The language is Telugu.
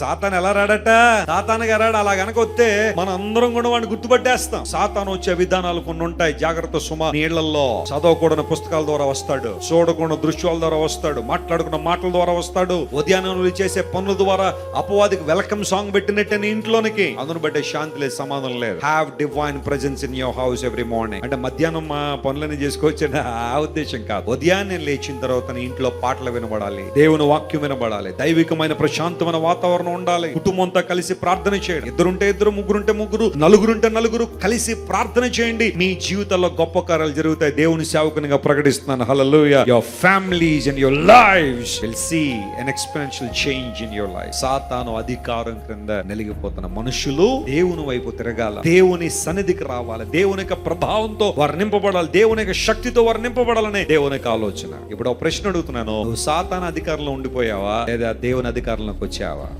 సాతాను ఎలా రాడట? సాతానుగా రాడు. అలా గనక వస్తే మన అందరం కూడా వాడిని గుర్తుపట్టేస్తాం. సాతాను వచ్చే విధానాలు కొన్ని ఉంటాయి. జాగ్రత్త సుమా. నీళ్లలో చదవకూడని పుస్తకాల ద్వారా వస్తాడు, చూడకుండా దృశ్యాల ద్వారా వస్తాడు, మాట్లాడుకున్న మాటల ద్వారా వస్తాడు, ఉద్యానంలో చేసే పనుల ద్వారా అపవాదికి వెల్కమ్ సాంగ్ పెట్టినట్టే నీ ఇంట్లోనికి. అందును బట్టే శాంతి లేదు, సమాధానం లేదు. Have divine presence in your house every morning. అంటే మధ్యాహ్నం మా పనులని చేసుకోవచ్చు ఆ ఉద్దేశం కాదు. ఉదయాన్నే లేచిన తర్వాత నీ ఇంట్లో పాటలు వినబడాలి, దేవుని వాక్యం వినబడాలి, దైవికమైన ప్రశాంతమైన వాతావరణం ఉండాలి, కుటుంబంతో కలిసి ప్రార్థన చేయండి. ఇద్దరుంటే ఇద్దరు, ముగ్గురుంటే ముగ్గురు, నలుగురుంటే నలుగురు కలిసి ప్రార్థన చేయండి. మీ జీవితంలో గొప్ప కార్యాలు జరుగుతాయి. దేవుని సేవకునిగా ప్రకటిస్తున్నాను. Hallelujah. Your families and your lives will see an exponential change in your life. సాతాను అధికారం క్రింద నలిగిపోతున్న మనుషులు దేవుని వైపు తిరగాల, దేవుని సన్నిధికి రావాలి, దేవుని యొక్క ప్రభావంతో వారు నింపబడాలి, దేవుని యొక్క శక్తితో వారు నింపబడాలనే దేవుని యొక్క ఆలోచన. ఇప్పుడు ఒక ప్రశ్న అడుగుతున్నాను, నువ్వు సాతాను అధికారంలో ఉండిపోయావా లేదా దేవుని అధికారంలోకి వచ్చావా?